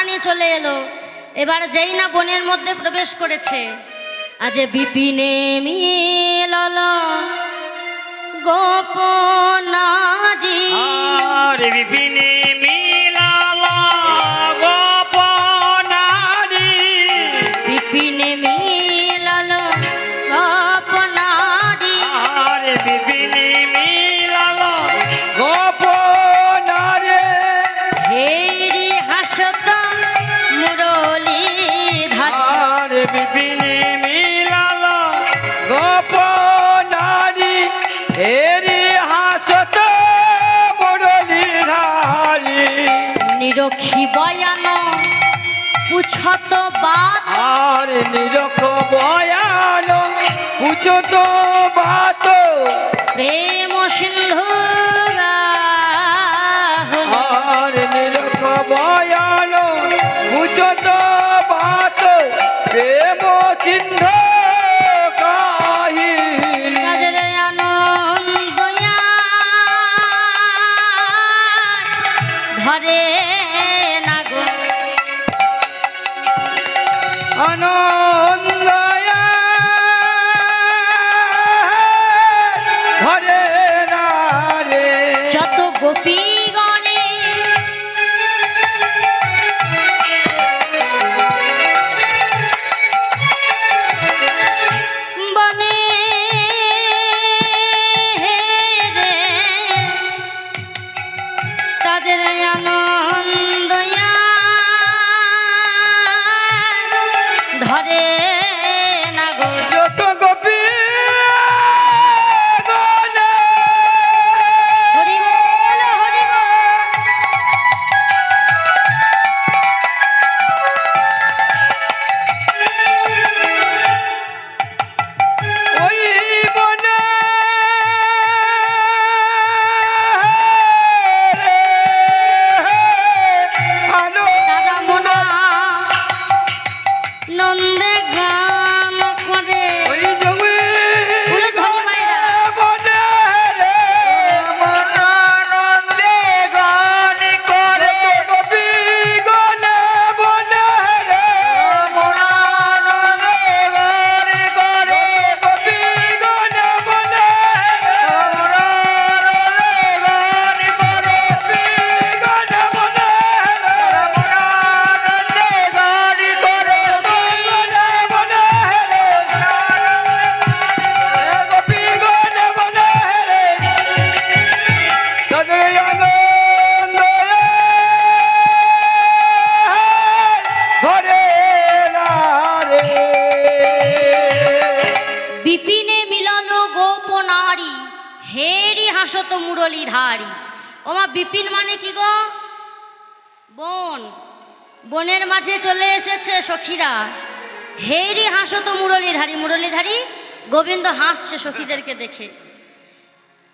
নিয়ে চলে এলো। এবার যেই না বনের মধ্যে প্রবেশ করেছে, আজ বিপিনে মিলল গোপনারি, আর বিপিনে মিলাল গোপনারি, বিপিনে মিলল গোপনারি, আর বিপিনে মিলাল গোপনারি, হেরি হাসত মুরলী ধারি, আর বিপিনে মিলাল গোপনারি, হেরি হাসত মুরলীধারী। নিরক্ষী বয়ান পুছত বাত, আর নিরখ বয়ান পুছত বাত, প্রেম সিন্ধু গাহন। আর নিরখ বয়ান পুছত বাত, প্রেম চিহ্ন কাহিনী। তাদের আনন্দয়া ধরে না গো, আনন্দয়া ধরে না রে, যত গোপীগণে বনে রে, তাদের আনন্দয়া ধরে না গো, যত গোপী গণে হরি বল হরি বল। ওই বনে রে আলো দাদা মোনা নন্দে গান করে, ওই জমি ফুলে ধনী মায়েরা বনে রে মনানন্দে গান করে, গোপী গণে বনে রে মনানন্দে গান করে, গোপী গণে বনে মনানন্দে গান করে, গোপী গণে বনে মনানন্দে গান করে, গোপী গণে বনে সদয় আনন্দ ধরে না রে। বিপিনে মিলন গোপনারী, হেরি হাসত মুরলী ধারি। ওমা বিপিন মানে কি গো? বন। বনের মাঝে চলে এসেছে সখীরা, হেরি হাসত মুরলীধারী, মুরলীধারী গোবিন্দ হাসছে সখীদেরকে দেখে।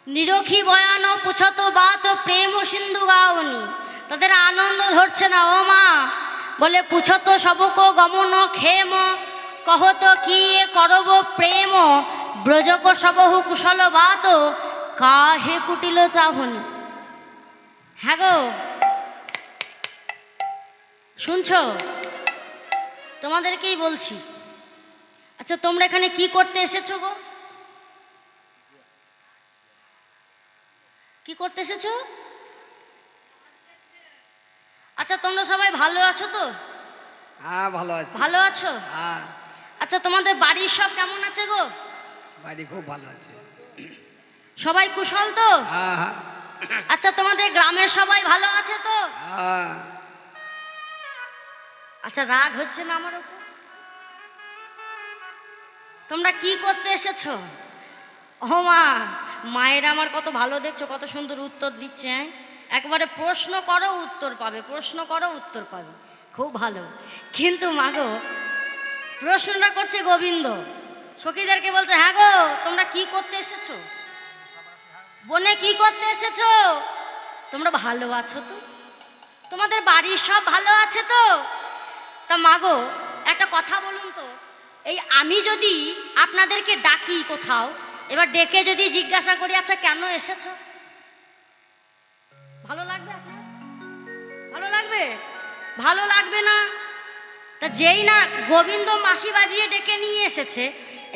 নিরখী বয়ান পুছত বাত, প্রেম সিন্ধু গাওনি। তাদের আনন্দ ধরছে না। ও মা বলে, পুছত সবক গমন ক্ষেম, কহত কি করব প্রেম, ব্রজক সবহু কুশল বাত, কাহে কুটিল চাহনি। হ্যাঁ গো, শুনছো? তোমাদেরকেই বলছি। আচ্ছা, তোমরা এখানে কি করতে এসেছো গো? কি করতে এসেছো? আচ্ছা, তোমরা সবাই ভালো আছো তো? হ্যাঁ ভালো আছি। ভালো আছো? হ্যাঁ আচ্ছা, তোমাদের বাড়ির সব কেমন আছে গো? বাড়ি খুব ভালো আছে। সবাই কুশল তো? হ্যাঁ হ্যাঁ আচ্ছা, তোমাদের গ্রামের সবাই ভালো আছে তো? হ্যাঁ। আচ্ছা, রাগ হচ্ছে না আমার উপর? তোমরা কি করতে এসেছো? ও মা, মায়েরা আমার কত ভালো দেখছো, কত সুন্দর উত্তর দিচ্ছে। হ্যাঁ, একবারে প্রশ্ন করো উত্তর পাবে, প্রশ্ন করো উত্তর পাবে, খুব ভালো। কিন্তু মাগো, প্রশ্নটা করছে গোবিন্দ, সখীদেরকে বলছে, হ্যাঁ গো, তোমরা কি করতে এসেছো? বনে কি করতে এসেছো? তোমরা ভালো আছো তো? তোমাদের বাড়ির সব ভালো আছে তো? তা মাগো, একটা কথা বলুন তো, এই আমি যদি আপনাদেরকে ডাকি কোথাও, এবার ডেকে যদি জিজ্ঞাসা করি, আচ্ছা কেন এসেছো, ভালো লাগবে আপনার? ভালো লাগবে? ভালো লাগবে না? তা যেই না গোবিন্দ মাসি বাজিয়ে ডেকে নিয়ে এসেছে,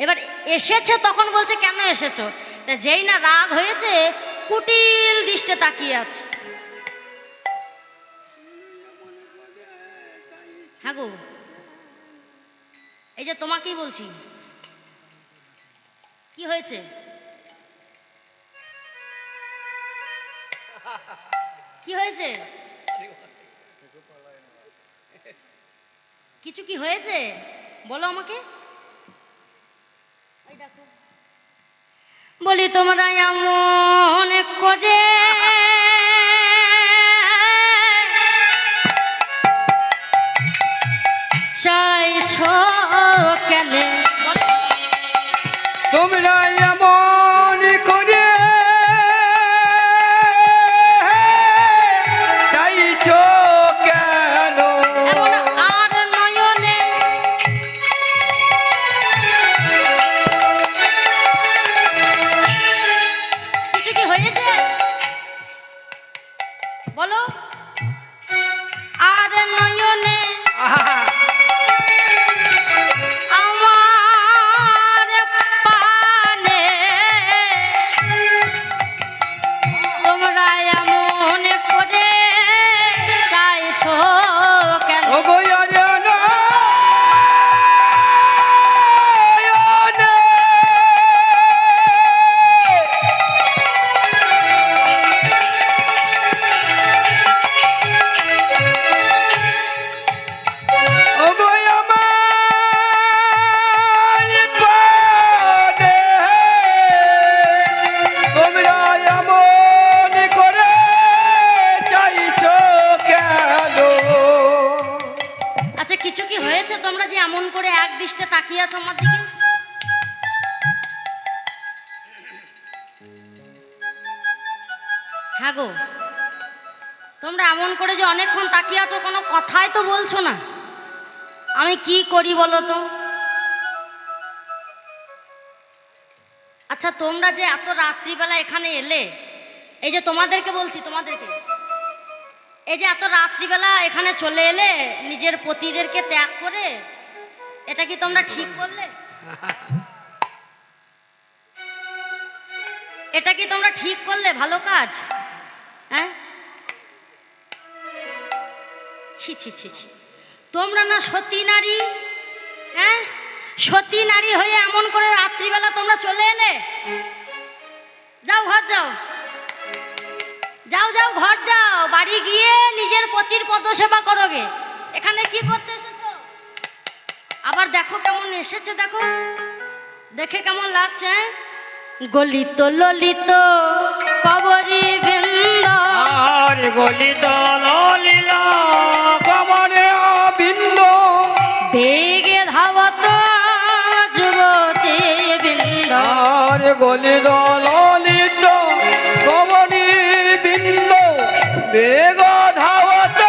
এবার এসেছে তখন বলছে কেন এসেছো? তা যেই না রাগ হয়েছে কুটিল দৃষ্টে তাকিয়ে আছে। হ্যাঁ গো, এই যে তোমাকেই বলছি, কি হয়েছে? কি হয়েছে? কিছু কি হয়েছে বলো আমাকে। এই দেখো, বলি তোমরা এমন করে চাইছো কেন? তোমরা এমন করে চাইছো কেন? এমন আর নয়নে কিছু কি হয়েছে বলো? আর নয়নে আহা, আমার পানে তোমরা এমন করে চাইছো কেন? ও বয়ান ও বই আমার পানে তোমরা এমন করে চাইছো কেন? আচ্ছা, কিছু কি হয়েছে তোমরা যে এমন করে এক দৃষ্টে তাকিয়ে আছো আমার দিকে? হ্যাঁ গো, তোমরা এমন করে যে অনেকক্ষণ তাকিয়ে আছো, কোনো কথাই তো বলছো না। আমি কি করি বলো তো? আচ্ছা, তোমরা যে এত রাত্রিবেলা এখানে এলে, এই যে তোমাদেরকে বলছি, তোমাদেরকে এই যে এত রাত্রিবেলা এখানে চলে এলে নিজের পতিদেরকে ত্যাগ করে, এটা কি তোমরা ঠিক করলে? এটা কি তোমরা ঠিক করলে? ভালো কাজ? হ্যাঁ, ছি ছি ছি ছি, তোমরা না সতী নারী? হ্যাঁ, সতী নারী হয়ে এমন করে রাত্রিবেলা তোমরা চলে এলে। যাও ঘর যাও, যাও যাও ঘর যাও, বাড়ি গিয়ে নিজের পতির পদসেবা করোগে। এখানে কি করতে এসেছো? আবার দেখো কেমন এসেছে, দেখো, দেখে কেমন লাগছে? হ্যাঁ? গলিত ললিত কবরী বৃন্দ, আর গলিত ললিলা কমরে বিন্দ, বেগে ধাবত যুবতী বৃন্দ। আর গলিত ললিত কমরে বিন্দ, বেগ ধাবত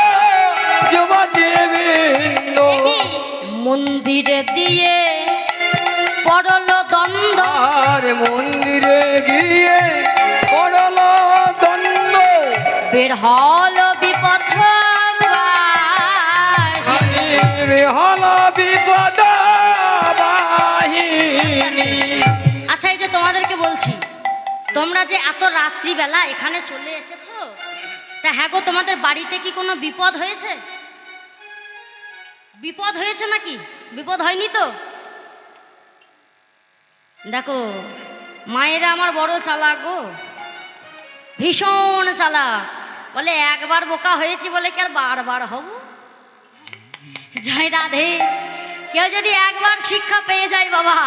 যুবতী বৃন্দ। দেখি, মন্দিরে দিয়ে পড়ল দ্বন্দ্ব, আর মন্দিরে গিয়ে পড়ল দ্বন্দ্ব, বের হল বিপদ হল বিপদ বাহিনী। আচ্ছা, এই যে তোমাদেরকে বলছি, তোমরা যে এত রাত্রিবেলা এখানে চলে এসেছো, তা হ্যাঁ গো, তোমাদের বাড়িতে কি কোনো বিপদ হয়েছে? বিপদ হয়েছে নাকি? বিপদ হয়নি তো? দেখো, মায়েরা আমার বড় চালাক গো, ভীষণ চালাক। বলে একবার বোকা হয়েছি বলে কি আর বারবার হব? জয় রাধে। কেউ যদি একবার শিক্ষা পেয়ে যায় বাবা,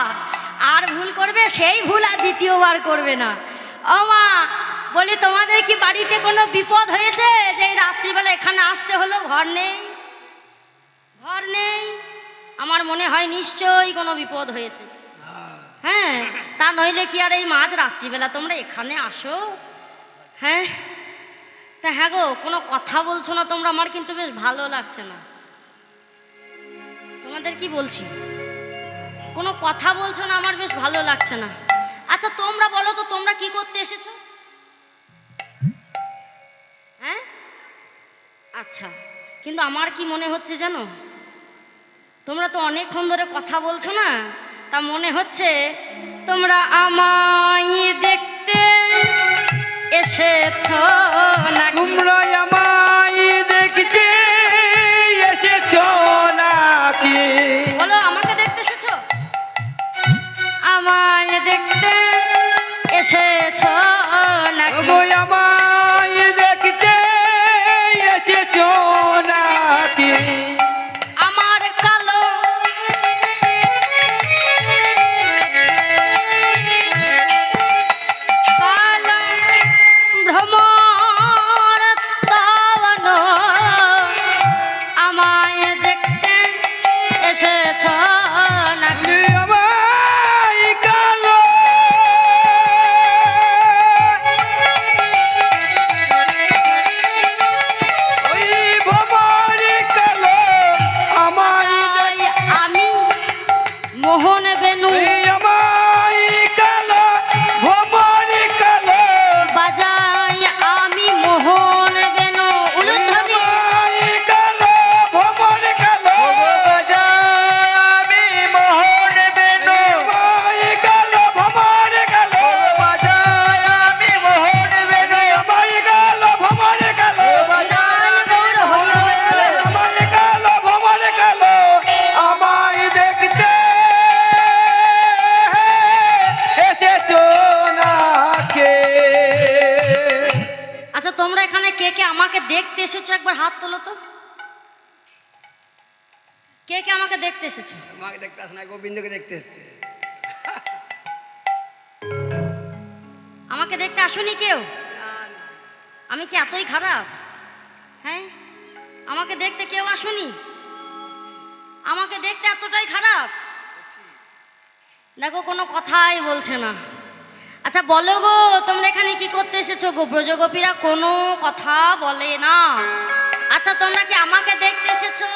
আর ভুল করবে সেই ভুল আর দ্বিতীয়বার করবে না। ও মা, বলি তোমাদের কি বাড়িতে কোনো বিপদ হয়েছে যে এই রাত্রিবেলা এখানে আসতে হলো? ঘর নেই, ঘর নেই? আমার মনে হয় নিশ্চয়ই কোনো বিপদ হয়েছে। হ্যাঁ, তা নইলে কি আর এই মাঝ রাত্রিবেলা তোমরা এখানে আসো? হ্যাঁ, তা হ্যাঁ গো, কোনো কথা বলছো না তোমরা, আমার কিন্তু বেশ ভালো লাগছে না। তোমাদের কি বলছি, কোনো কথা বলছো না, আমার বেশ ভালো লাগছে না। আচ্ছা, তোমরা বলো তো, তোমরা কি করতে এসেছো? হ্যাঁ, আচ্ছা, কিন্তু আমার কি মনে হচ্ছে জানো, তোমরা তো অনেকক্ষণ ধরে কথা বলছো না, তা মনে হচ্ছে তোমরা আমায় দেখতে এসেছো নাকি? তোমরা আমায় দেখতে এসেছো নাকি? বলো, আমাকে দেখতে এসেছো? আমায় দেখতে এসেছো নাকি? ওগো আমায় দেখতে এসেছো নাকি? আমার কালো কালো ভ্রমর তাওয়ান আমায় দেখতে এসেছো নাকি? আমায় কালো ওই ভবানী কালো আমায় তাই আমি মোহন বেনু এই আমায় কালো ভবানী কালো বাজাই, আমি মোহন বেনু উলুধ্বনি। আমায় কালো ভবানী কালো আমি মোহন বেনু আমায় কালো ভবানী কালো বাজায়, আমি মোহন বেনু আমায় কালো ভবানী কালো বাজায়, গৌর হরি বল। আমায় কালো ভবানী কালো আমায় দেখতে এসেছো নাকি? আচ্ছা, তোমরা এখানে কে কে আমাকে দেখতে এসেছো একবার হাত তোলো তো। কে কে আমাকে দেখতে এসেছো? তোমাকে দেখতে আসে না, গোবিন্দকে দেখতে এসছে। আমাকে দেখতে আসোনি কেউ? আমি কি এতই খারাপ? হ্যাঁ, আমাকে দেখতে কেউ আসোনি? আমাকে দেখতে এতটাই খারাপ? দেখো, কোনো কথাই বলছে না। আচ্ছা বলো গো, তোমরা এখানে কি করতে এসেছো গো? ব্রজগোপীরা কোনো কথা বলে না। আচ্ছা, তোমরা কি আমাকে দেখতে এসেছো?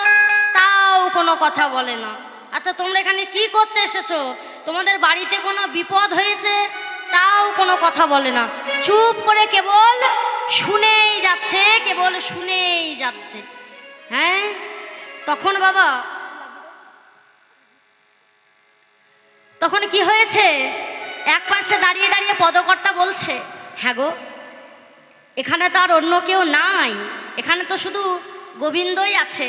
তাও কোনো কথা বলে না। আচ্ছা, তোমরা এখানে কি করতে এসেছো? তোমাদের বাড়িতে কোনো বিপদ হয়েছে? তাও কোনো কথা বলে না। চুপ করে কেবল শুনেই যাচ্ছে, কেবল শুনেই যাচ্ছে। হ্যাঁ, তখন বাবা, তখন কি হয়েছে? এক পাশে দাঁড়িয়ে দাঁড়িয়ে পদকর্তা বলছে, হ্যাঁ গো, এখানে তো আর অন্য কেউ নাই, এখানে তো শুধু গোবিন্দই আছে।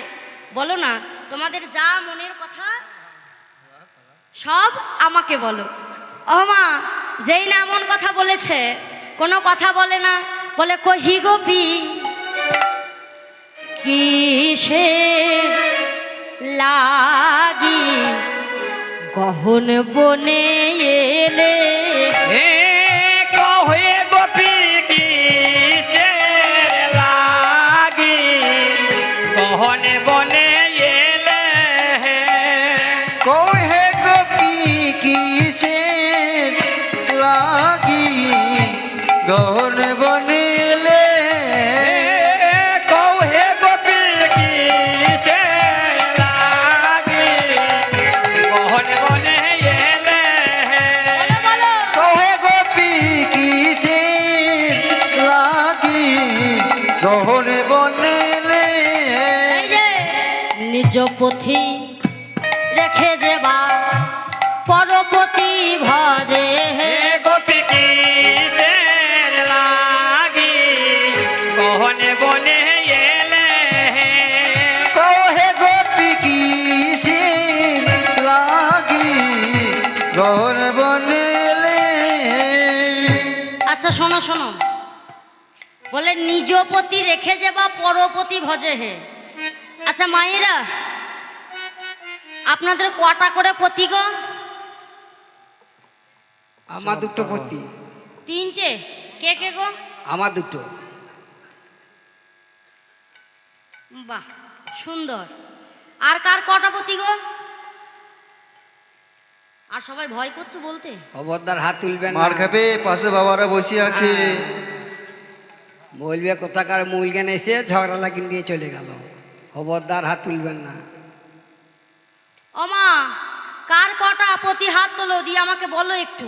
বলো না, তোমাদের যা মনের কথা সব আমাকে বলো। ও মা, যেই না এমন কথা বলেছে, কোনো কথা বলে না, বলে কহি গোপী কিসের লাগি গহন বনে এলে? এ কহে গোপী কিসের লাগি গহনে বনে এলে? কহে গোপী কিসের লাগি গহন বনিলে? কহে গোপী কিসের লাগি গহনে বনে এলে? বলো বলো। কহে গোপী কিসের লাগি গহন বনিলে? এই যে নিজ পথি রেখে যেবা পরপতি ভজে হে। গোপী কিসের লাগি গহনে বনে এলে? কহে গোপী কিসের লাগি গহন বনিলে? আচ্ছা শোনো শোনো, বলে নিজ পতি রেখে যেবা পরপতি ভজে হে। আচ্ছা মায়েরা, আপনাদের কটা করে পতি গো? আমার দুটো পতি। তিনটে। কে কে গো? আমার দুটো। বাহ, সুন্দর। আর কার কটা পতি গো? আর সবাই ভয় করছে বলতে। খবরদার হাত তুলবেন না। মার খাবে, পাশে বাবারা বসে আছে। বলবে কোথাকার মূল জ্ঞান এসে ঝগড়া লাগিয়ে দিয়ে চলে গেল। খবরদার হাত তুলবেন না। ও মা, কার কটা পতি হাত তোলো দিয়ে আমাকে বলো একটু,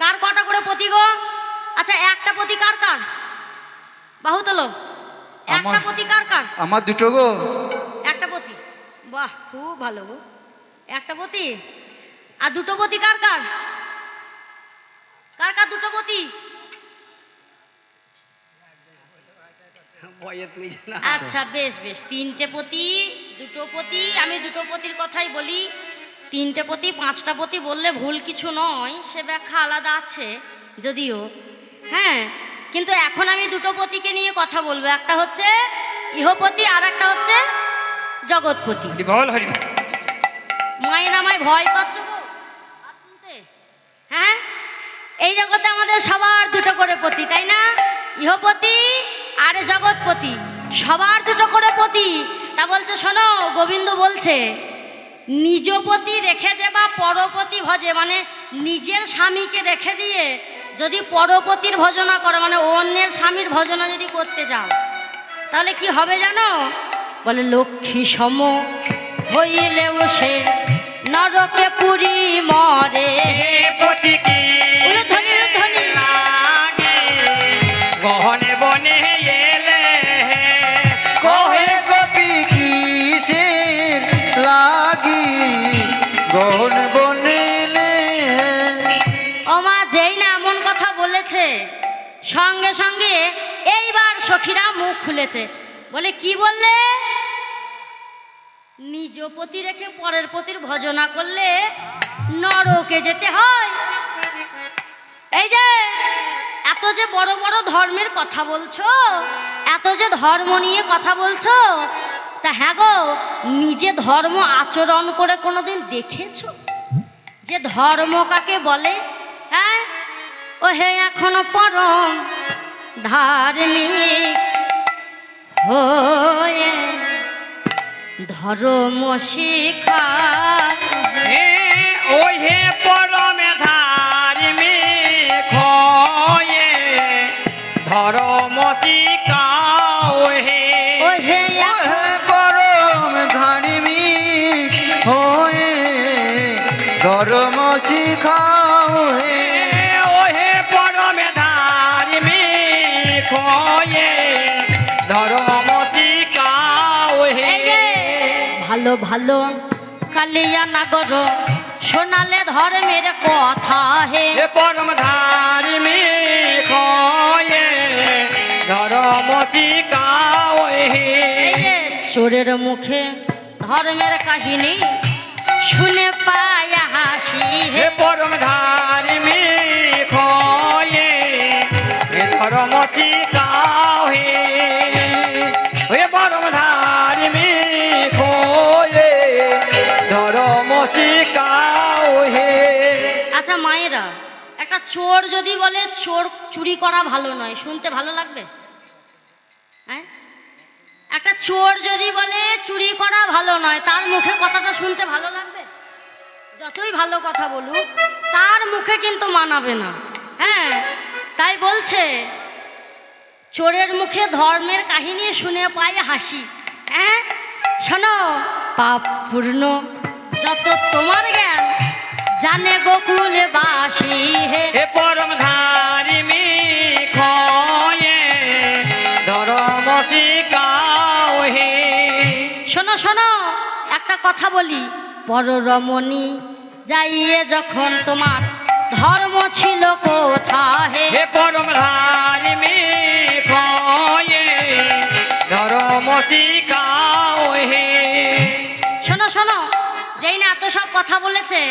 কার কটা করে পতি গো? আচ্ছা, একটা পতি কার কার? বাহু তোলো। একটা পতি কার কার? আমার দুটো গো। একটা পতি, বাহ খুব ভালো গো। একটা পতি আর দুটো পতি কার কার? কার কার দুটো পতি? আচ্ছা বেশ বেশ, তিনটে পতি দুটো পতি। আমি দুটো পতির কথাই বলি। তিনটে পতি পাঁচটা পতি বললে ভুল কিছু নয়, সে ব্যাখ্যা আলাদা আছে যদিও, হ্যাঁ। কিন্তু এখন আমি দুটো পতিকে নিয়ে কথা বলবো, একটা হচ্ছে ইহপতি আর একটা হচ্ছে জগৎপতি। বল হরি বল। মায়ের আমায় ভয় পাচ্ছ গো হাত তুলতে? হ্যাঁ, এই জগতে আমাদের সবার দুটো করে পতি, তাই না? ইহপতি আর জগৎপতি, সবার দুটো করে পতি। তা বলছে শোনো, গোবিন্দ বলছে নিজ পতি রেখে যে বা পরপতি ভজে, মানে নিজের স্বামীকে রেখে দিয়ে যদি পরপতির ভজনা করো, মানে অন্যের স্বামীর ভজনা যদি করতে যাও, তাহলে কি হবে জানো? বলে লক্ষ্মী সম হইলেও সে নরকে পুরি মরে। পতি কি উলুধ্বনি, উলুধ্বনি। লাগে গহনে বনে এলে কহে গোপী কিসের লাগি গহন বনেলে। ওমা যেই না এমন কথা বলেছে, সঙ্গে সঙ্গে এইবার সখীরা মুখ খুলেছে। বলে কি বললে? নিজ পতি রেখে পরের পতির ভজনা করলে নরকে যেতে হয়। এই যে এত যে বড় বড় ধর্মের কথা বলছো, এত যে ধর্ম নিয়ে কথা বলছো, তা হ্যাঁ গো, নিজে ধর্ম আচরণ করে কোনোদিন দেখেছো যে ধর্ম কাকে বলে? হ্যাঁ, ও হে এখনো পরম ধার্মিক হয়ে ধর্ম শিখা। হে ওই হে পরমে ধার্মিক হয়ে ধর্ম শিখাও হে। ও হে কহে পরম ধার্মিক হয়ে ধর্ম শিখাও হে। ও হে পরমে ধার্মিক হয়ে ধর্ম শিখাও হে। এই যে ভালো ভালো কালিয়া নাগর শোনালে ধর্মের কথা হে। হে পরম ধার্মিক হয়ে ধর্ম শিখাও হে। এই যে চোরের মুখে ধর্মের কাহিনী শুনে পায় হাসি হে হে। পরম ধার্মিক হয়ে ধর্ম শিখাও হে। হে পরম ধার্মিক হয়ে ধর্ম শিখাও হে। আচ্ছা মায়েরা, একটা চোর যদি বলে চোর চুরি করা ভালো নয়, শুনতে ভালো লাগবে? হ্যাঁ, একটা চোর যদি বলে চুরি করা ভালো নয়, তার মুখে কথাটা শুনতে ভালো লাগবে? যতই ভালো কথা বলুক, তার মুখে কিন্তু মানাবে না। হ্যাঁ, তাই বলছে চোরের মুখে ধর্মের কাহিনী শুনে পায় হাসি। হ্যাঁ, শোনো, পাপ পূর্ণ যত তোমার জ্ঞান জানে গোকুলে বাসি হে। হে পরম ধার্মিক হয়ে ধর্ম শিখাও হে। শোনো শোনো, একটা কথা বলি, পররমণী যাইয়ে যখন তোমার ধর্ম ছিল কোথা হে। হে পরম ধার্মিক হয়ে ধর্ম শিখাও হে। শোনো শোনো, যেই না এত সব কথা বলেছে,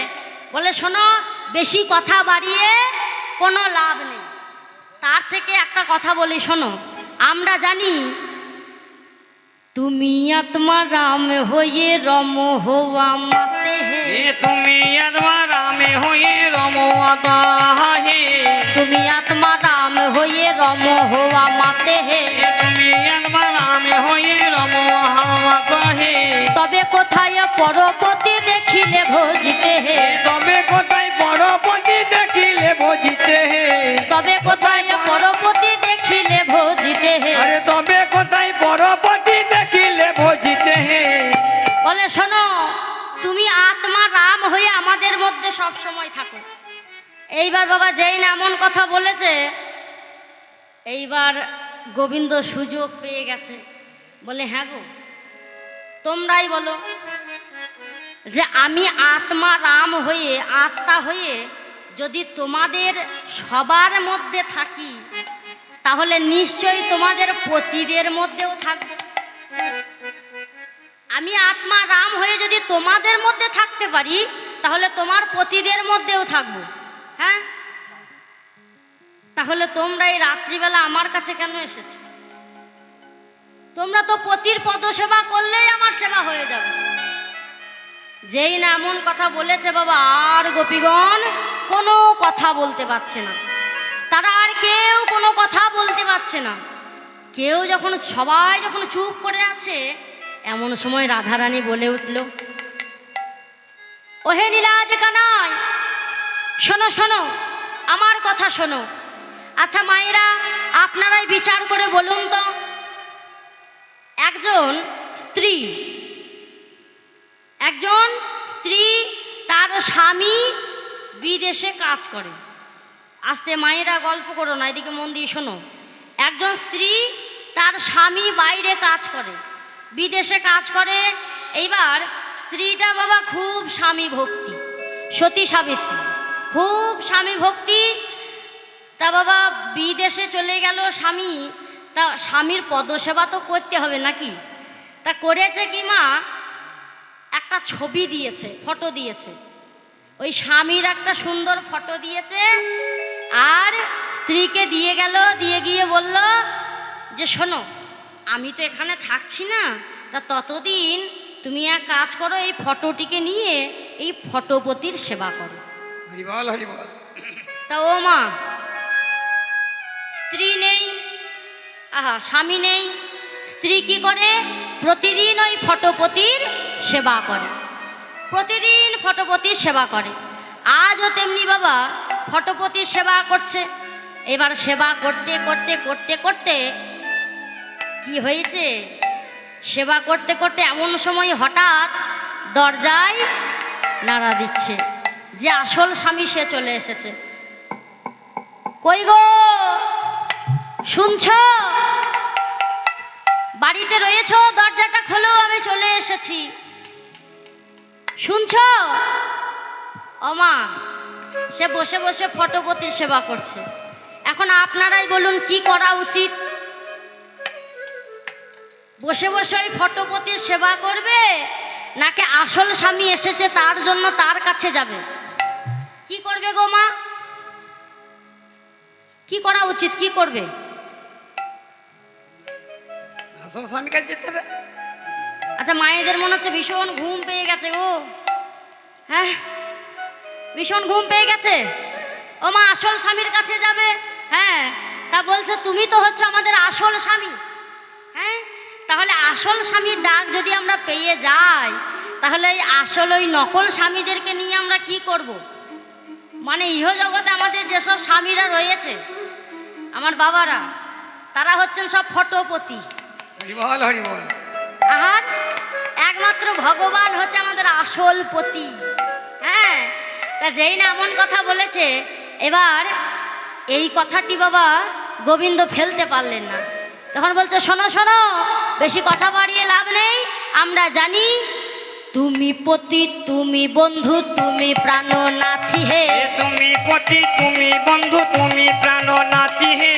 বলে শোনো, বেশি কথা বাড়িয়ে কোনো লাভ নেই। তার থেকে একটা কথা বলি শোনো, আমরা জানি তুমি আত্মা রাম হয়ে রম হওয়া মাতে হে। হে তুমি আত্মা রামে হয়ে রমতা হে। তুমি আত্মা রাম হয়ে রম হওয়া মাতে হে। হে তুমি আত্মা রামে হয়ে রমতা হে। তবে কোথায় পরপতি দেখিলে ভজিতে হে। তবে কোথায় পরপতি দেখিলে ভজিতে হে। তবে কোথায় পরপতি দেখিলে ভজিতে হে। আরে তবে কোথায় পরপতি দেখিলে ভজিতে হে। বলে শোনো, তুমি আত্মা রাম হয়ে আমাদের মধ্যে সব সময় থাকো। এইবার বাবা যেই না এমন কথা বলেছে, এইবার গোবিন্দ সুযোগ পেয়ে গেছে। বলে হ্যাঁ গো, তোমরাই বলো যে আমি আত্মা রাম হয়ে, আত্মা হয়ে যদি তোমাদের সবার মধ্যে থাকি, তাহলে নিশ্চয়ই তোমাদের পতিদের মধ্যেও থাকবো। আমি আত্মা রাম হয়ে যদি তোমাদের মধ্যে থাকতে পারি, তাহলে তোমার পতিদের মধ্যেও থাকবো। হ্যাঁ, তাহলে তোমরা এই রাত্রিবেলা আমার কাছে কেন এসেছো? তোমরা তো পতির পদসেবা করলেই আমার সেবা হয়ে যাবে। যেই না এমন কথা বলেছে বাবা, আর গোপীগণ কোনো কথা বলতে পারছে না। তারা আর কেউ কোনো কথা বলতে পারছে না। কেউ যখন, সবাই যখন চুপ করে আছে, এমন সময় রাধারানী বলে উঠল, ওহে নীলাজ কানাই, শোনো শোনো, আমার কথা শোনো। আচ্ছা মায়েরা, আপনারাই বিচার করে বলুন তো, একজন স্ত্রী তার স্বামী বিদেশে কাজ করে। আস্তে মায়েরা গল্প করো না, এদিকে মন দিয়ে শোনো। একজন স্ত্রী তার স্বামী বাইরে কাজ করে, বিদেশে কাজ করে। এইবার স্ত্রীটা বাবা খুব স্বামী ভক্তি, সতী সাবিত্রী, খুব স্বামী ভক্তি। তা বাবা বিদেশে চলে গেল স্বামী, তা স্বামীর পদসেবা তো করতে হবে নাকি? তা করেছে কি মা, একটা ছবি দিয়েছে, ফটো দিয়েছে, ওই স্বামীর একটা সুন্দর ফটো দিয়েছে, আর স্ত্রীকে দিয়ে গেল। দিয়ে গিয়ে বলল যে শোনো, আমি তো এখানে থাকছি না, তা ততদিন তুমি এক কাজ করো, এই ফটোটিকে নিয়ে এই ফটোপতির সেবা করো। হরিবল হরিবল। তা ও মা, স্ত্রী নেই, স্বামী নেই, স্ত্রী কি করে? প্রতিদিন ওই ফটোপতির সেবা করে, প্রতিদিন ফটোপতির সেবা করে। আজও তেমনি বাবা ফটোপতির সেবা করছে। এবার সেবা করতে করতে করতে করতে কি হয়েছে, সেবা করতে করতে এমন সময় হঠাৎ দরজায় নাড়া দিচ্ছে, যে আসল স্বামী সে চলে এসেছে। কই গো, শুনছ? বাড়িতে রয়েছো? দরজাটা খোলো, আমি চলে এসেছি। শুনছ? ও মা, সে বসে বসে ফটোপতির সেবা করছে। এখন আপনারাই বলুন কি করা উচিত? বসে বসে ওই ফটোপতির সেবা করবে, নাকি আসল স্বামী এসেছে তার জন্য তার কাছে যাবে? কি করবে গো মা? কি করা উচিত, কি করবে? আসল স্বামী কাছে যেতে হবে। আচ্ছা মায়েদের মনে হচ্ছে ভীষণ ঘুম পেয়ে গেছে গো। হ্যাঁ, ভীষণ ঘুম পেয়ে গেছে। ও মা, আসল স্বামীর কাছে যাবে? হ্যাঁ, তা বলছে তুমি তো হচ্ছে আমাদের আসল স্বামী। হ্যাঁ, তাহলে আসল স্বামীর ডাক যদি আমরা পেয়ে যাই, তাহলে এই আসল ওই নকল স্বামীদেরকে নিয়ে আমরা কি করব? মানে ইহজগতে আমাদের যেসব স্বামীরা রয়েছে, আমার বাবারা, তারা হচ্ছেন সব ফটোপতি। হরিবল হরিবল। আর একমাত্র ভগবান হচ্ছে আমাদের আসল পতি। হ্যাঁ, তা যেই না এমন কথা বলেছে, এবার এই কথাটি বাবা গোবিন্দ ফেলতে পারলেন না। তখন বলছে শোনো শোনো, বেশি কথা বাড়িয়ে লাভ নেই। আমরা জানি তুমি পতি, তুমি বন্ধু, তুমি প্রাণনাথী হে। তুমি পতি, তুমি বন্ধু, তুমি প্রাণনাথী হে।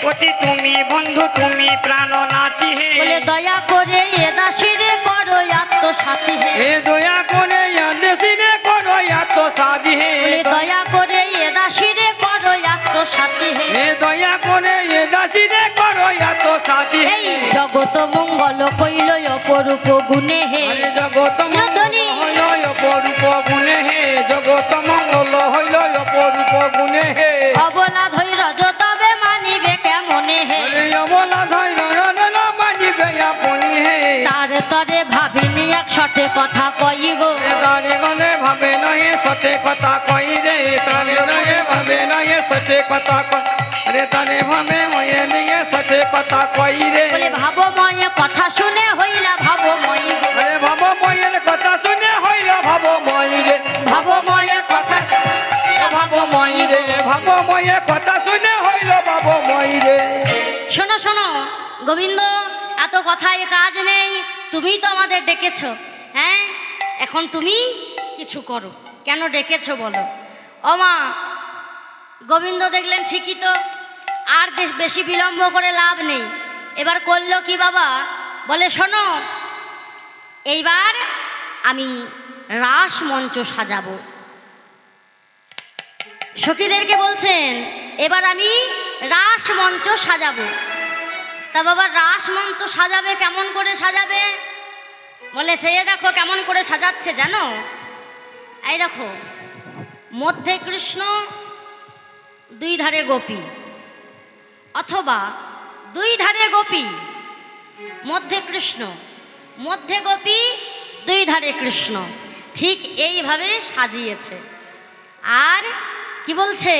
পতি তুমি বন্ধু, তুমি প্রাণনাথী হে। বলে দয়া করে এ দাসীরে করো আত্মসাথী হে। এ দয়া করে দেশিরে করো আত্মসাধী হে। বলে দয়া করে এ দাসীরে করো আত্মসাথী হে। এ দয়া করে এ দাসীরে করো আত্মসাধী হে। এই জগত মঙ্গল কইল অপরূপ গুণে হে। আরে জগত মঙ্গল হইল অপরূপ গুণে হে। জগত মঙ্গল হইল অপরূপ গুণে হে। অবলা ধৈর্য তবে মানিবে কেমনে হে। আরে অবলা ধৈর্য না মানিবে আপনি হে। তার তরে ভাবিনি একশটে কথা কই গো। তারে গনে ভাবে নহে সতে কথা কই রে। তারে নহে ভাবে নহে সতে কথা কই। আরে তারে ভাবে ময়ে নিয়ে সতে কথা কই রে। বলে ভাবময় কথা শুনে হইলা ভাবময় গো। আরে ভাবময়ের কথা শুনে হইল ভাবময় রে। ভাবময় কথা ভাবময় রে গো। ভাবময়ের কথা শুনে হইল ভাবময় রে। শোনো শোনো গোবিন্দ, এত কথায় কাজ নেই, তুমিই তো আমাদের ডেকেছো। হ্যাঁ, এখন তুমি কিছু করো, কেন ডেকেছো বলো। ও মা, গোবিন্দ দেখলেন ঠিকই তো, আর বেশি বিলম্ব করে লাভ নেই। এবার করলো কি বাবা, বলে শোনো, এইবার আমি রাস মঞ্চ সাজাবো। সখীদেরকে বলছেন এবার আমি রাস মঞ্চ সাজাবো। তা বাবা রাস মঞ্চ সাজাবে, কেমন করে সাজাবে? বলে চেয়ে দেখো কেমন করে সাজাচ্ছে জানো। এই দেখো, মধ্যে কৃষ্ণ, দুই ধারে গোপী, অথবা দুই ধারে গোপী, মধ্যে কৃষ্ণ, মধ্যে গোপী, দুই ধারে কৃষ্ণ, ঠিক এইভাবে সাজিয়েছে। আর কি বলছে,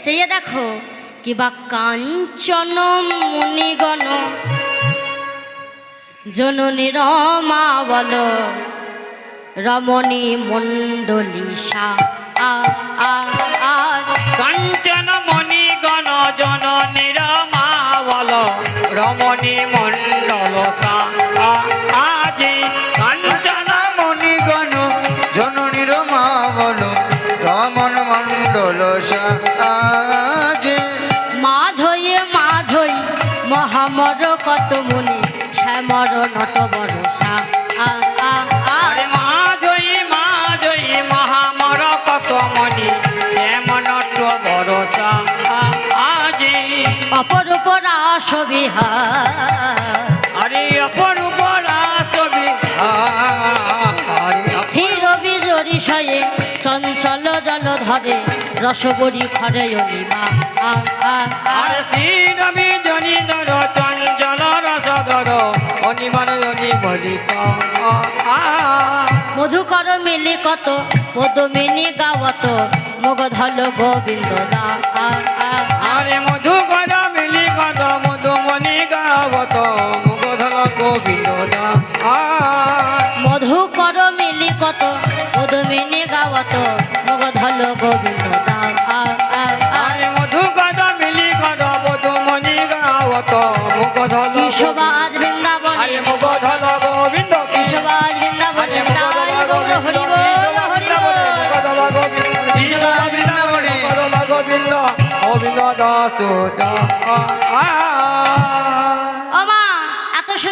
চেয়ে দেখো, কিবা কাঞ্চন মুনিগণ জননী রমা বল রমণী মণ্ডলী সা আ আ আ কাঞ্চন মণি গণ জননী রমা বল রমণী মণ্ডল আজি কাঞ্চন মণিগণ জননীর মা বলো রমন মণ্ডল সাজে। মাঝ হই মহামর কত মুনি শ্যামর নট বরসা আ আ আ আরে মা জয়ী মহামর কত মণি শ্যাম নট বরসা আজি অপরূপ রাস বিহার আরে অপরূপ রাসবি ধীর বিজরি শয়ে চঞ্চল জল ধরে রসবরি খরে অনিমা আ আ আ আর শ্রী রবি জনি ধর চঞ্চল রস ধর অনিমান অনিমলিক মধুকর মিলি কত পদমিনী গাওয়াত মগধল গোবিন্দ দা আ আ আ আরে মধু কর মিলি কত মধুমণি গাবত মুগধল গোবিন্দ দা মধুকর মিলি কত পদমিনী গাওয়াত মগধল গোবিন্দ দা আ আ আ আরে মধু কর মিলি কত মধুমণি গাবত মুগধল কিশোবা আজ বৃন্দাবনে আরে মুগধল গোবিন্দ কিশোবা আজ বৃন্দাবনে নিতাই গৌর হরি বল হরি বল বৃন্দাবনে গোবিন্দ গোবিন্দ দাস